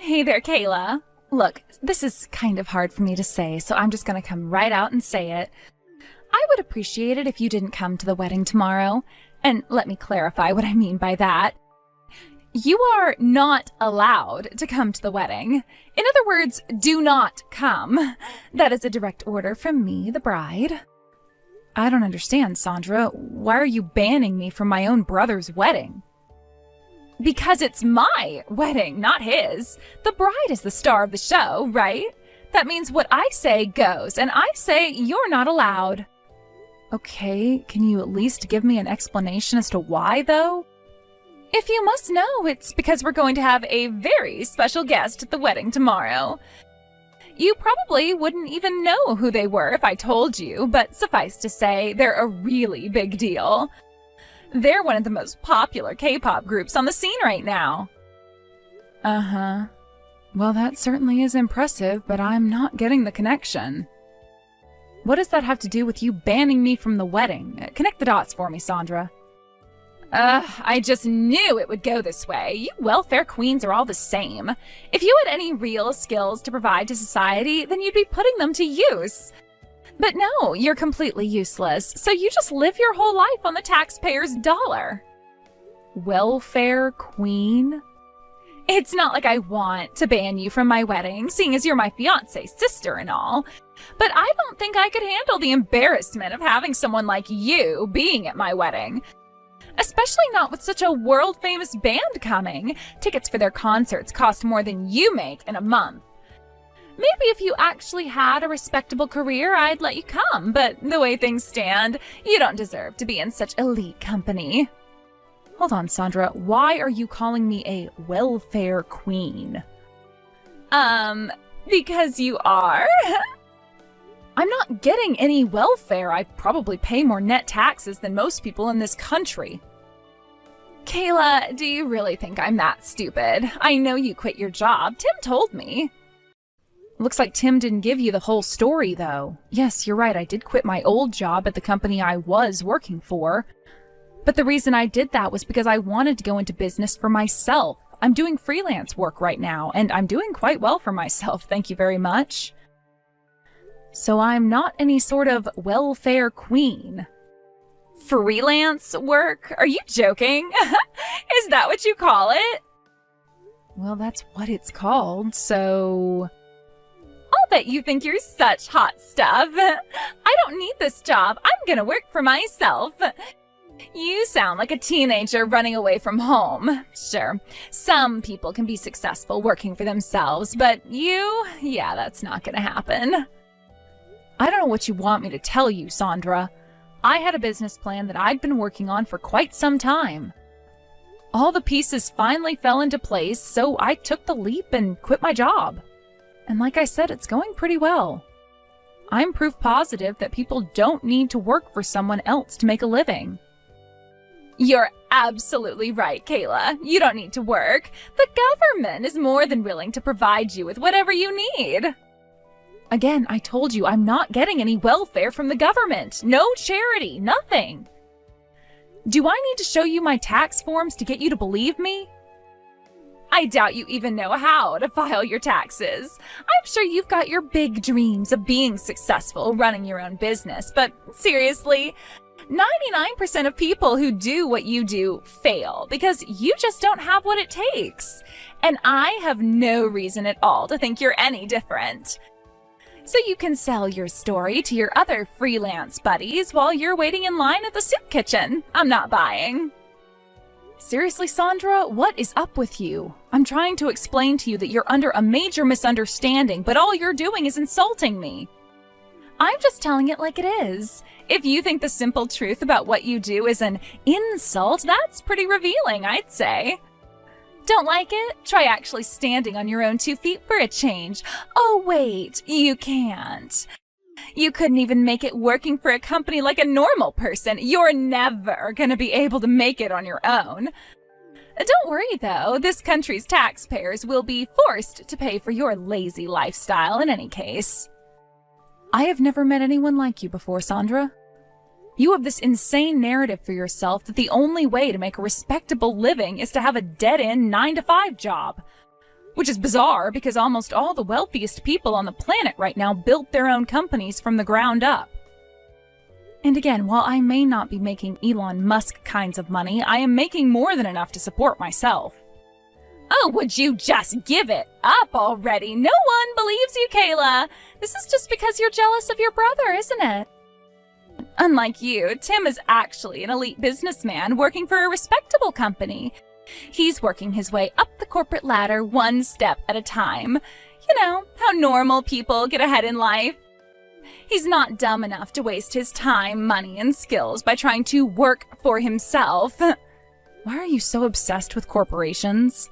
Hey there, Kayla. Look, this is kind of hard for me to say, so I'm just gonna come right out and say it. I would appreciate it if you didn't come to the wedding tomorrow. And let me clarify what I mean by that. You are not allowed to come to the wedding. In other words, do not come. That is a direct order from me, the bride. I don't understand, Sandra. Why are you banning me from my own brother's wedding? Because it's my wedding, not his. The bride is the star of the show, right? That means what I say goes, and I say you're not allowed. Okay, can you at least give me an explanation as to why, though? If you must know, it's because we're going to have a very special guest at the wedding tomorrow. You probably wouldn't even know who they were if I told you, but suffice to say, they're a really big deal. They're one of the most popular K-pop groups on the scene right now. Uh-huh. Well, that certainly is impressive, but I'm not getting the connection. What does that have to do with you banning me from the wedding? Connect the dots for me, Sandra. I just knew it would go this way. You welfare queens are all the same. If you had any real skills to provide to society, then you'd be putting them to use. But no, you're completely useless, so you just live your whole life on the taxpayer's dollar. Welfare queen? It's not like I want to ban you from my wedding, seeing as you're my fiancé's sister and all. But I don't think I could handle the embarrassment of having someone like you being at my wedding. Especially not with such a world-famous band coming. Tickets for their concerts cost more than you make in a month. Maybe if you actually had a respectable career, I'd let you come, but the way things stand, you don't deserve to be in such elite company. Hold on, Sandra. Why are you calling me a welfare queen? Because you are. I'm not getting any welfare. I probably pay more net taxes than most people in this country. Kayla, do you really think I'm that stupid? I know you quit your job. Tim told me. Looks like Tim didn't give you the whole story, though. Yes, you're right. I did quit my old job at the company I was working for. But the reason I did that was because I wanted to go into business for myself. I'm doing freelance work right now, and I'm doing quite well for myself, thank you very much. So I'm not any sort of welfare queen. Freelance work? Are you joking? Is that what you call it? Well, that's what it's called, so... I'll bet you think you're such hot stuff. I don't need this job. I'm gonna work for myself. You sound like a teenager running away from home. Sure, some people can be successful working for themselves, but you? Yeah, that's not gonna happen. I don't know what you want me to tell you, Sandra. I had a business plan that I'd been working on for quite some time. All the pieces finally fell into place, so I took the leap and quit my job. And like I said, it's going pretty well. I'm proof positive that people don't need to work for someone else to make a living. You're absolutely right, Kayla. You don't need to work. The government is more than willing to provide you with whatever you need. Again, I told you I'm not getting any welfare from the government. No charity, nothing. Do I need to show you my tax forms to get you to believe me? I doubt you even know how to file your taxes. I'm sure you've got your big dreams of being successful running your own business, but seriously, 99% of people who do what you do fail because you just don't have what it takes. And I have no reason at all to think you're any different. So you can sell your story to your other freelance buddies while you're waiting in line at the soup kitchen. I'm not buying. Seriously, Sandra, what is up with you? I'm trying to explain to you that you're under a major misunderstanding, but all you're doing is insulting me. I'm just telling it like it is. If you think the simple truth about what you do is an insult, that's pretty revealing, I'd say. Don't like it? Try actually standing on your own 2 feet for a change. Oh, wait, you can't. You couldn't even make it working for a company like a normal person. You're never gonna be able to make it on your own. Don't worry, though. This country's taxpayers will be forced to pay for your lazy lifestyle in any case. I have never met anyone like you before, Sandra. You have this insane narrative for yourself that the only way to make a respectable living is to have a dead-end 9-to-5 job. Which is bizarre because almost all the wealthiest people on the planet right now built their own companies from the ground up. And again, while I may not be making Elon Musk kinds of money, I am making more than enough to support myself. Oh, would you just give it up already? No one believes you, Kayla. This is just because you're jealous of your brother, isn't it? Unlike you, Tim is actually an elite businessman working for a respectable company. He's working his way up the corporate ladder one step at a time. You know, how normal people get ahead in life. He's not dumb enough to waste his time, money, and skills by trying to work for himself. Why are you so obsessed with corporations?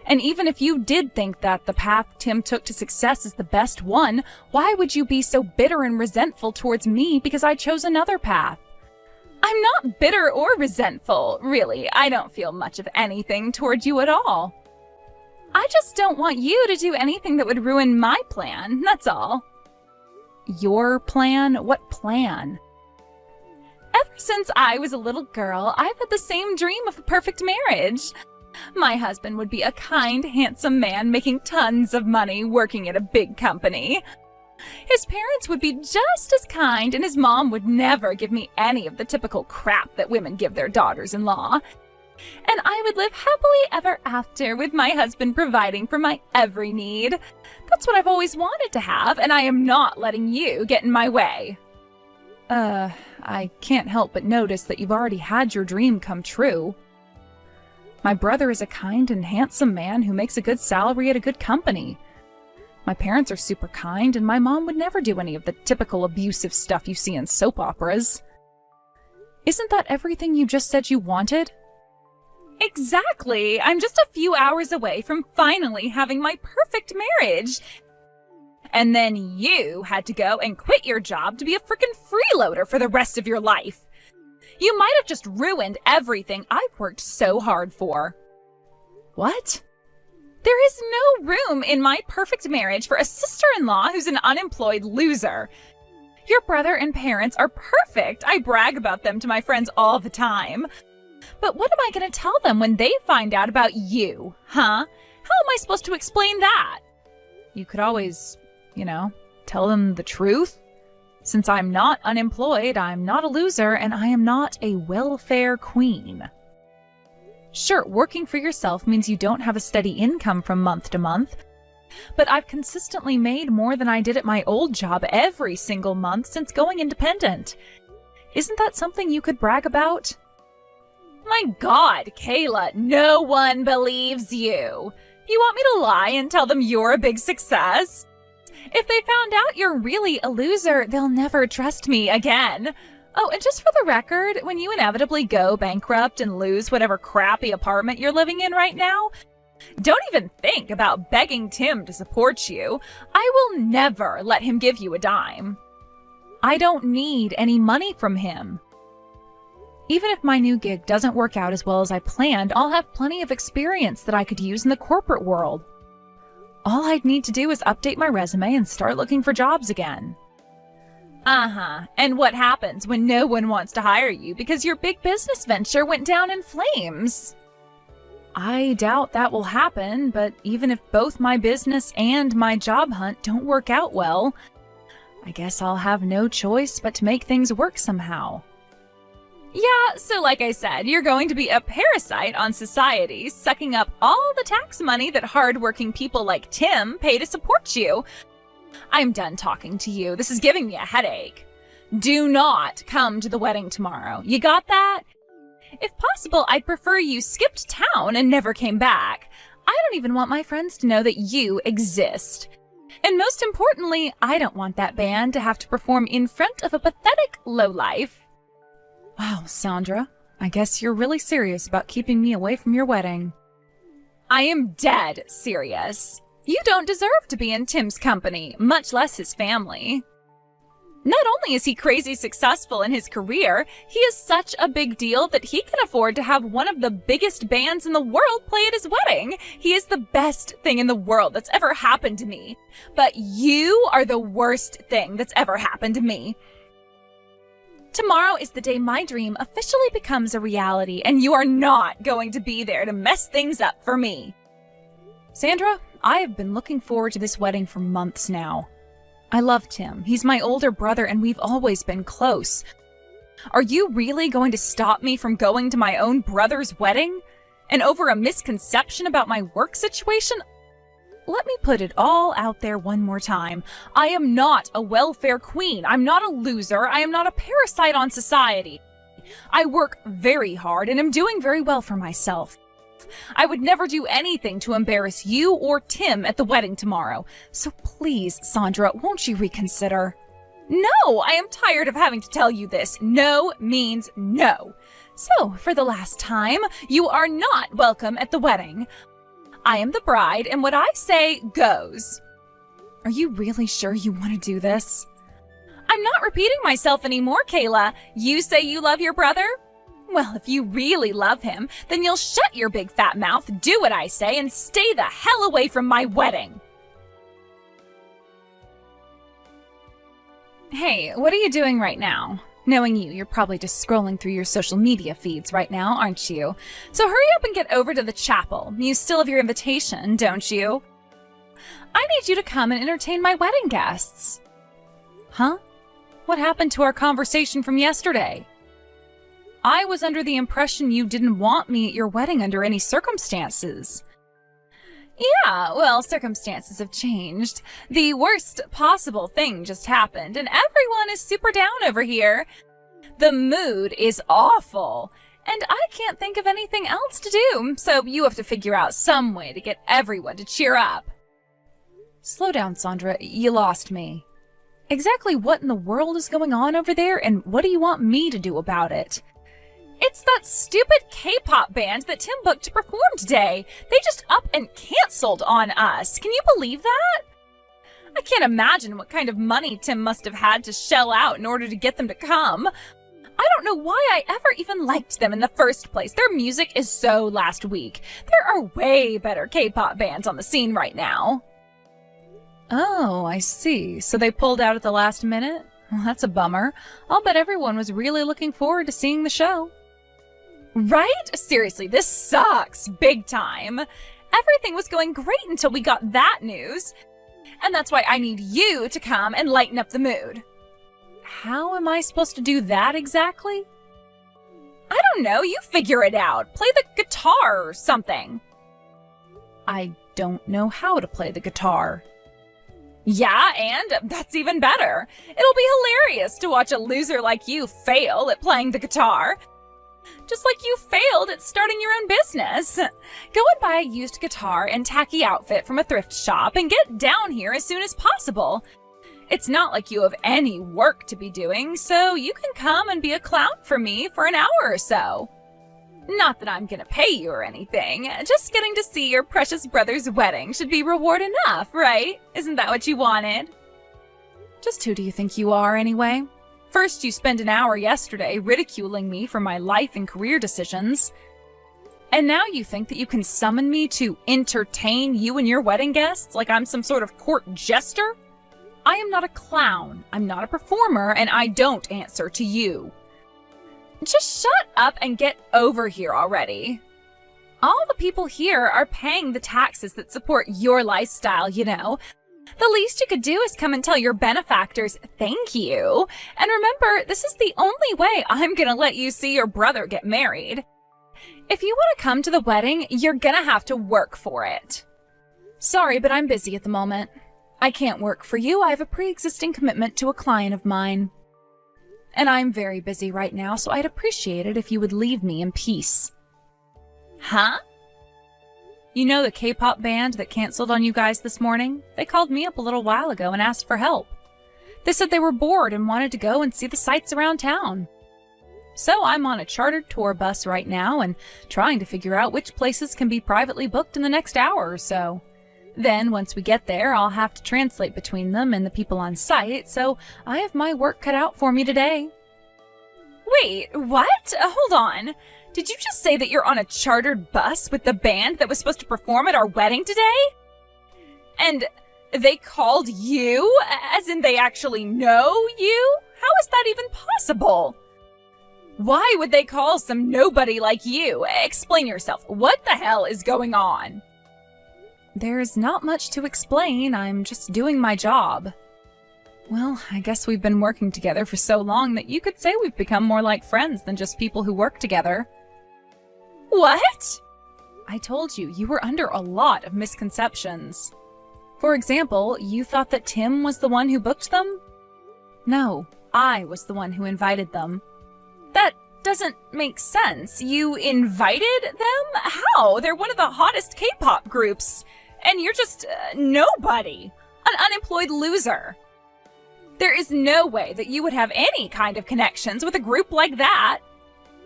And even if you did think that the path Tim took to success is the best one, why would you be so bitter and resentful towards me because I chose another path? I'm not bitter or resentful, really. I don't feel much of anything toward you at all. I just don't want you to do anything that would ruin my plan, that's all. Your plan? What plan? Ever since I was a little girl, I've had the same dream of a perfect marriage. My husband would be a kind, handsome man making tons of money working at a big company. His parents would be just as kind, and his mom would never give me any of the typical crap that women give their daughters-in-law. And I would live happily ever after with my husband providing for my every need. That's what I've always wanted to have, and I am not letting you get in my way. I can't help but notice that you've already had your dream come true. My brother is a kind and handsome man who makes a good salary at a good company. My parents are super kind, and my mom would never do any of the typical abusive stuff you see in soap operas. Isn't that everything you just said you wanted? Exactly! I'm just a few hours away from finally having my perfect marriage. And then you had to go and quit your job to be a frickin' freeloader for the rest of your life. You might have just ruined everything I've worked so hard for. What? There is no room in my perfect marriage for a sister-in-law who's an unemployed loser. Your brother and parents are perfect. I brag about them to my friends all the time. But what am I going to tell them when they find out about you, huh? How am I supposed to explain that? You could always, tell them the truth. Since I'm not unemployed, I'm not a loser, and I am not a welfare queen. Sure, working for yourself means you don't have a steady income from month to month, but I've consistently made more than I did at my old job every single month since going independent. Isn't that something you could brag about? My God, Kayla, no one believes you. You want me to lie and tell them you're a big success? If they found out you're really a loser, they'll never trust me again. Oh, and just for the record, when you inevitably go bankrupt and lose whatever crappy apartment you're living in right now, don't even think about begging Tim to support you. I will never let him give you a dime. I don't need any money from him. Even if my new gig doesn't work out as well as I planned, I'll have plenty of experience that I could use in the corporate world. All I'd need to do is update my resume and start looking for jobs again. And what happens when no one wants to hire you because your big business venture went down in flames? I doubt that will happen, but even if both my business and my job hunt don't work out well, I guess I'll have no choice but to make things work somehow. Yeah, so like I said, you're going to be a parasite on society, sucking up all the tax money that hardworking people like Tim pay to support you. I'm done talking to you. This is giving me a headache. Do not come to the wedding tomorrow. You got that? If possible, I'd prefer you skipped town and never came back. I don't even want my friends to know that you exist. And most importantly, I don't want that band to have to perform in front of a pathetic lowlife. Wow, Sandra, I guess you're really serious about keeping me away from your wedding. I am dead serious. You don't deserve to be in Tim's company, much less his family. Not only is he crazy successful in his career, he is such a big deal that he can afford to have one of the biggest bands in the world play at his wedding. He is the best thing in the world that's ever happened to me. But you are the worst thing that's ever happened to me. Tomorrow is the day my dream officially becomes a reality, and you are not going to be there to mess things up for me. Sandra, I have been looking forward to this wedding for months now. I love Tim. He's my older brother and we've always been close. Are you really going to stop me from going to my own brother's wedding? And over a misconception about my work situation? Let me put it all out there one more time. I am not a welfare queen. I'm not a loser. I am not a parasite on society. I work very hard and am doing very well for myself. I would never do anything to embarrass you or Tim at the wedding tomorrow. So please, Sandra, won't you reconsider? No, I am tired of having to tell you this. No means no. So, for the last time, you are not welcome at the wedding. I am the bride, and what I say goes. Are you really sure you want to do this? I'm not repeating myself anymore, Kayla. You say you love your brother? Well, if you really love him, then you'll shut your big fat mouth, do what I say, and stay the hell away from my wedding. Hey, what are you doing right now? Knowing you, you're probably just scrolling through your social media feeds right now, aren't you? So hurry up and get over to the chapel. You still have your invitation, don't you? I need you to come and entertain my wedding guests. Huh? What happened to our conversation from yesterday? I was under the impression you didn't want me at your wedding under any circumstances. Yeah, well, circumstances have changed. The worst possible thing just happened, and everyone is super down over here. The mood is awful, and I can't think of anything else to do, so you have to figure out some way to get everyone to cheer up. Slow down, Sandra. You lost me. Exactly what in the world is going on over there, and what do you want me to do about it? It's that stupid K-pop band that Tim booked to perform today. They just up and canceled on us. Can you believe that? I can't imagine what kind of money Tim must have had to shell out in order to get them to come. I don't know why I ever even liked them in the first place. Their music is so last week. There are way better K-pop bands on the scene right now. Oh, I see. So they pulled out at the last minute? Well, that's a bummer. I'll bet everyone was really looking forward to seeing the show. Right? Seriously, this sucks big time. Everything was going great until we got that news. And that's why I need you to come and lighten up the mood. How am I supposed to do that exactly? I don't know, you figure it out. Play the guitar or something. I don't know how to play the guitar. Yeah, and that's even better. It'll be hilarious to watch a loser like you fail at playing the guitar. Just like you failed at starting your own business. Go and buy a used guitar and tacky outfit from a thrift shop and get down here as soon as possible. It's not like you have any work to be doing, so you can come and be a clown for me for an hour or so. Not that I'm gonna pay you or anything. Just getting to see your precious brother's wedding should be reward enough, right? Isn't that what you wanted? Just who do you think you are, anyway? First, you spent an hour yesterday ridiculing me for my life and career decisions. And now you think that you can summon me to entertain you and your wedding guests like I'm some sort of court jester? I am not a clown, I'm not a performer, and I don't answer to you. Just shut up and get over here already. All the people here are paying the taxes that support your lifestyle, you know. The least you could do is come and tell your benefactors thank you. And remember, this is the only way I'm gonna let you see your brother get married. If you want to come to the wedding, you're gonna have to work for it. Sorry, but I'm busy at the moment. I can't work for you. I have a pre-existing commitment to a client of mine. And I'm very busy right now, so I'd appreciate it if you would leave me in peace. Huh? You know the K-pop band that canceled on you guys this morning? They called me up a little while ago and asked for help. They said they were bored and wanted to go and see the sights around town. So I'm on a chartered tour bus right now and trying to figure out which places can be privately booked in the next hour or so. Then, once we get there, I'll have to translate between them and the people on site, so I have my work cut out for me today. Wait, what? Hold on. Did you just say that you're on a chartered bus with the band that was supposed to perform at our wedding today? And they called you? As in they actually know you? How is that even possible? Why would they call some nobody like you? Explain yourself. What the hell is going on? There's not much to explain, I'm just doing my job. Well, I guess we've been working together for so long that you could say we've become more like friends than just people who work together. What? I told you, you were under a lot of misconceptions. For example, you thought that Tim was the one who booked them? No, I was the one who invited them. That doesn't make sense. You invited them? How? They're one of the hottest K-pop groups. And you're just nobody. An unemployed loser. There is no way that you would have any kind of connections with a group like that.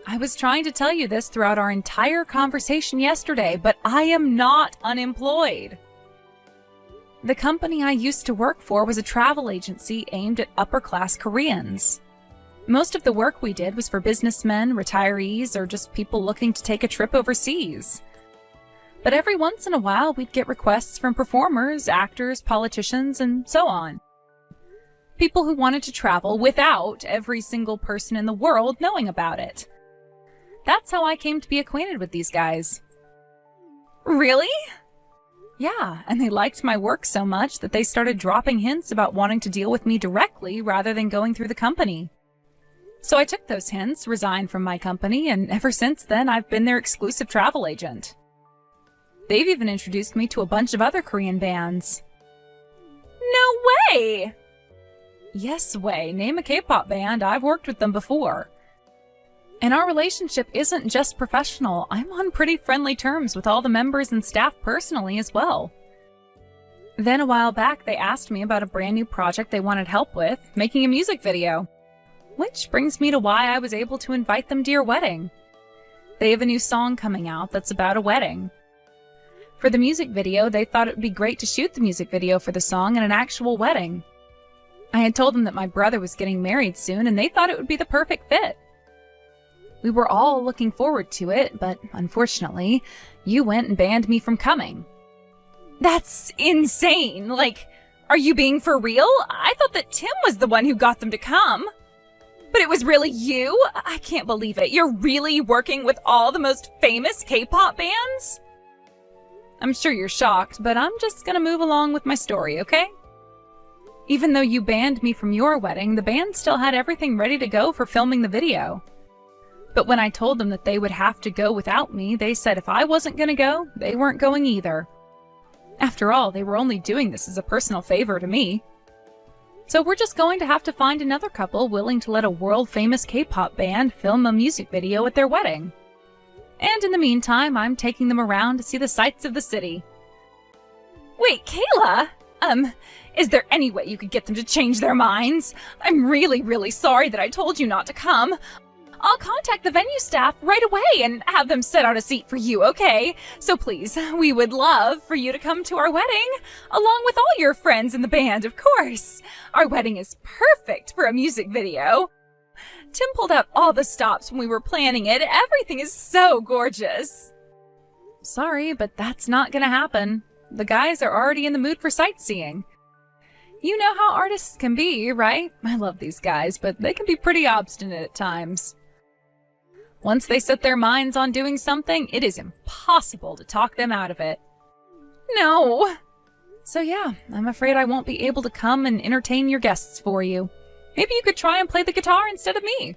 I was trying to tell you this throughout our entire conversation yesterday, but I am not unemployed. The company I used to work for was a travel agency aimed at upper-class Koreans. Most of the work we did was for businessmen, retirees, or just people looking to take a trip overseas. But every once in a while, we'd get requests from performers, actors, politicians, and so on. People who wanted to travel without every single person in the world knowing about it. That's how I came to be acquainted with these guys. Really? Yeah, and they liked my work so much that they started dropping hints about wanting to deal with me directly rather than going through the company. So I took those hints, resigned from my company, and ever since then I've been their exclusive travel agent. They've even introduced me to a bunch of other Korean bands. No way! Yes way, name a K-pop band, I've worked with them before. And our relationship isn't just professional, I'm on pretty friendly terms with all the members and staff personally as well. Then a while back they asked me about a brand new project they wanted help with, making a music video. Which brings me to why I was able to invite them to your wedding. They have a new song coming out that's about a wedding. For the music video, they thought it would be great to shoot the music video for the song at an actual wedding. I had told them that my brother was getting married soon, and they thought it would be the perfect fit. We were all looking forward to it, but unfortunately, you went and banned me from coming. That's insane! Like, are you being for real? I thought that Tim was the one who got them to come. But it was really you? I can't believe it. You're really working with all the most famous K-pop bands? I'm sure you're shocked, but I'm just gonna move along with my story, okay? Even though you banned me from your wedding, the band still had everything ready to go for filming the video. But when I told them that they would have to go without me, they said if I wasn't gonna go, they weren't going either. After all, they were only doing this as a personal favor to me. So we're just going to have to find another couple willing to let a world-famous K-pop band film a music video at their wedding. And in the meantime, I'm taking them around to see the sights of the city. Wait, Kayla? Is there any way you could get them to change their minds? I'm really, really sorry that I told you not to come. I'll contact the venue staff right away and have them set out a seat for you, okay? So please, we would love for you to come to our wedding, along with all your friends in the band, of course. Our wedding is perfect for a music video. Tim pulled out all the stops when we were planning it. Everything is so gorgeous. Sorry, but that's not gonna happen. The guys are already in the mood for sightseeing. You know how artists can be, right? I love these guys, but they can be pretty obstinate at times. Once they set their minds on doing something, it is impossible to talk them out of it. No. So yeah, I'm afraid I won't be able to come and entertain your guests for you. Maybe you could try and play the guitar instead of me.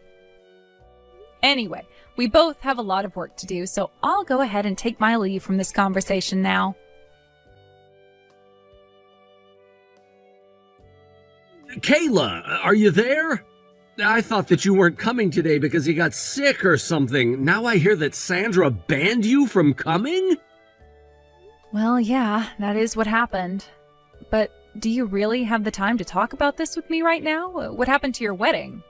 Anyway, we both have a lot of work to do, so I'll go ahead and take my leave from this conversation now. Kayla, are you there? I thought that you weren't coming today because you got sick or something. Now I hear that Sandra banned you from coming? Well, yeah, that is what happened. But do you really have the time to talk about this with me right now? What happened to your wedding?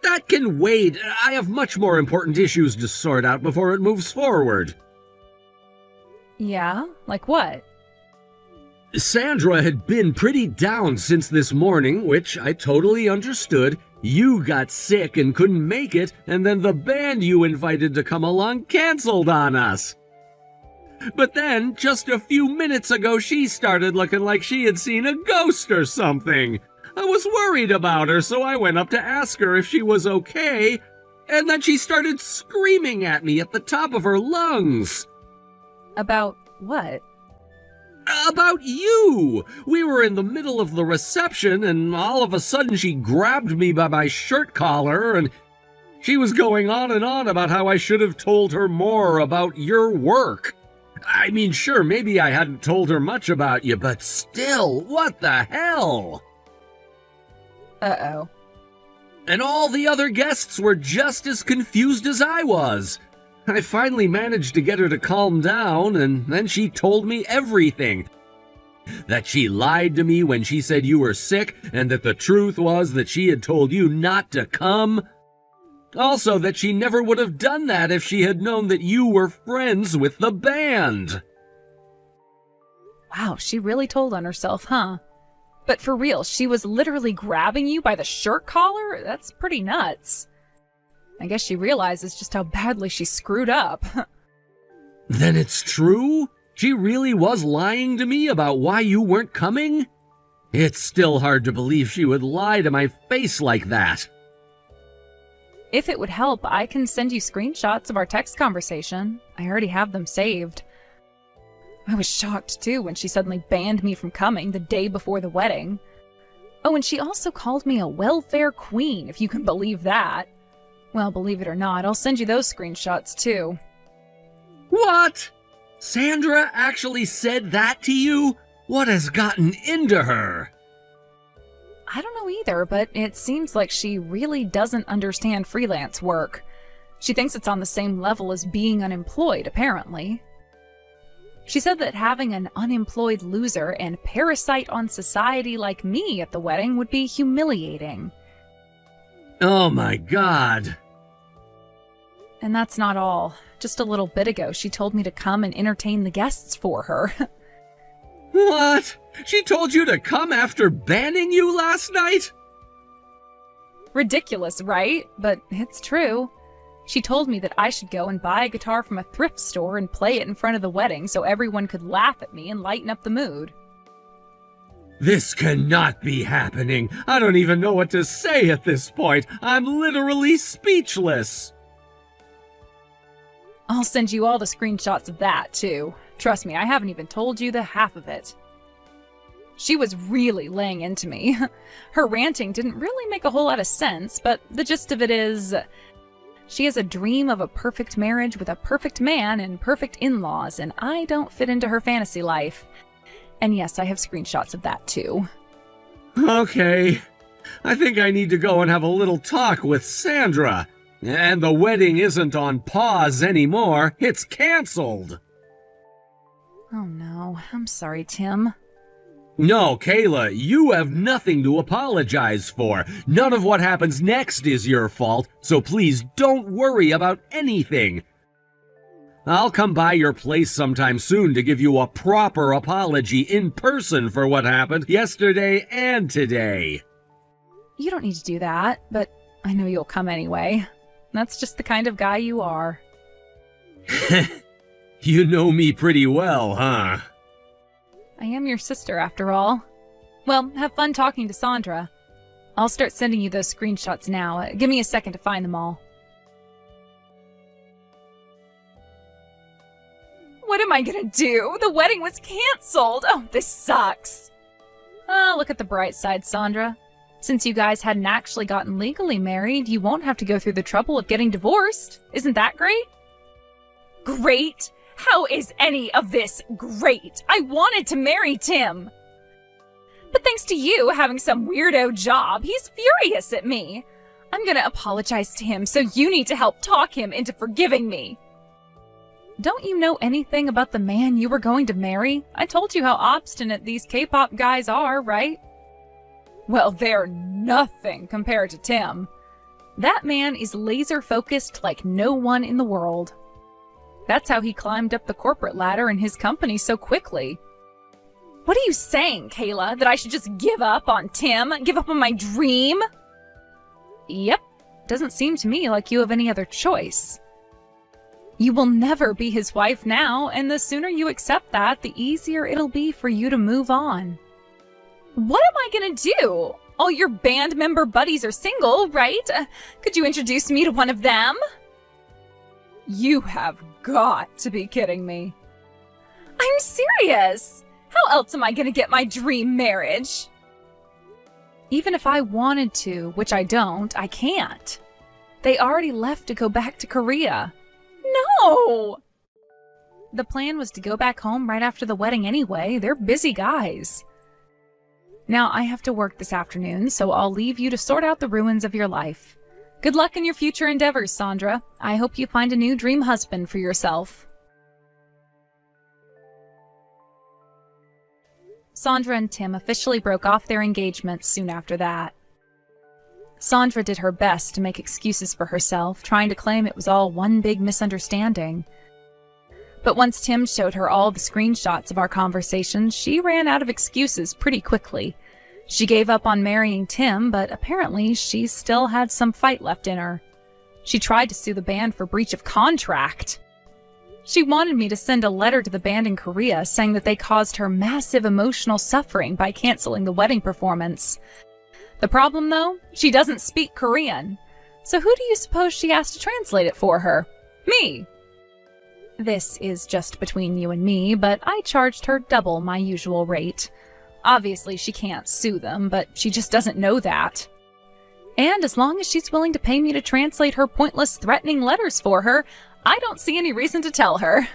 That can wait. I have much more important issues to sort out before it moves forward. Yeah? Like what? Sandra had been pretty down since this morning, which I totally understood. You got sick and couldn't make it, and then the band you invited to come along canceled on us. But then, just a few minutes ago, she started looking like she had seen a ghost or something. I was worried about her, so I went up to ask her if she was okay, and then she started screaming at me at the top of her lungs. About what? About you! We were in the middle of the reception, and all of a sudden she grabbed me by my shirt collar, and she was going on and on about how I should have told her more about your work. I mean, sure, maybe I hadn't told her much about you, but still, what the hell? Uh-oh. And all the other guests were just as confused as I was. I finally managed to get her to calm down, and then she told me everything. That she lied to me when she said you were sick, and that the truth was that she had told you not to come. Also, that she never would have done that if she had known that you were friends with the band. Wow, she really told on herself, huh? But for real, she was literally grabbing you by the shirt collar? That's pretty nuts. I guess she realizes just how badly she screwed up. Then it's true? She really was lying to me about why you weren't coming? It's still hard to believe she would lie to my face like that. If it would help, I can send you screenshots of our text conversation. I already have them saved. I was shocked, too, when she suddenly banned me from coming the day before the wedding. Oh, and she also called me a welfare queen, if you can believe that. Well, believe it or not, I'll send you those screenshots, too. What? Sandra actually said that to you? What has gotten into her? I don't know either, but it seems like she really doesn't understand freelance work. She thinks it's on the same level as being unemployed, apparently. She said that having an unemployed loser and parasite on society like me at the wedding would be humiliating. Oh my God. And that's not all. Just a little bit ago, she told me to come and entertain the guests for her. What? She told you to come after banning you last night? Ridiculous, right? But it's true. She told me that I should go and buy a guitar from a thrift store and play it in front of the wedding so everyone could laugh at me and lighten up the mood. This cannot be happening. I don't even know what to say at this point. I'm literally speechless. I'll send you all the screenshots of that, too. Trust me, I haven't even told you the half of it. She was really laying into me. Her ranting didn't really make a whole lot of sense, but the gist of it is, she has a dream of a perfect marriage with a perfect man and perfect in-laws, and I don't fit into her fantasy life. And yes, I have screenshots of that, too. Okay. I think I need to go and have a little talk with Sandra. And the wedding isn't on pause anymore. It's canceled. Oh no, I'm sorry, Tim. No, Kayla, you have nothing to apologize for. None of what happens next is your fault, so please don't worry about anything. I'll come by your place sometime soon to give you a proper apology in person for what happened yesterday and today. You don't need to do that, but I know you'll come anyway. That's just the kind of guy you are. You know me pretty well, huh? I am your sister, after all. Well, have fun talking to Sandra. I'll start sending you those screenshots now. Give me a second to find them all. What am I gonna do? The wedding was canceled! Oh, this sucks! Look at the bright side, Sandra. Since you guys hadn't actually gotten legally married, you won't have to go through the trouble of getting divorced. Isn't that great? Great? How is any of this great? I wanted to marry Tim. But thanks to you having some weirdo job, he's furious at me. I'm gonna apologize to him, so you need to help talk him into forgiving me. Don't you know anything about the man you were going to marry? I told you how obstinate these K-pop guys are, right? Well, they're nothing compared to Tim. That man is laser-focused like no one in the world. That's how he climbed up the corporate ladder in his company so quickly. What are you saying, Kayla? That I should just give up on Tim? Give up on my dream? Yep. Doesn't seem to me like you have any other choice. You will never be his wife now, and the sooner you accept that, the easier it'll be for you to move on. What am I gonna do? All your band member buddies are single, right? Could you introduce me to one of them? You have got to be kidding me. I'm serious. How else am I gonna get my dream marriage? Even if I wanted to, which I don't, I can't. They already left to go back to Korea. No! The plan was to go back home right after the wedding anyway. They're busy guys. Now I have to work this afternoon, so I'll leave you to sort out the ruins of your life. Good luck in your future endeavors, Sandra. I hope you find a new dream husband for yourself. Sandra and Tim officially broke off their engagement soon after that. Sandra did her best to make excuses for herself, trying to claim it was all one big misunderstanding. But once Tim showed her all the screenshots of our conversation, she ran out of excuses pretty quickly. She gave up on marrying Tim, but apparently she still had some fight left in her. She tried to sue the band for breach of contract. She wanted me to send a letter to the band in Korea saying that they caused her massive emotional suffering by canceling the wedding performance. The problem, though, she doesn't speak Korean. So who do you suppose she asked to translate it for her? Me! This is just between you and me, but I charged her double my usual rate. Obviously, she can't sue them, but she just doesn't know that. And as long as she's willing to pay me to translate her pointless, threatening letters for her, I don't see any reason to tell her.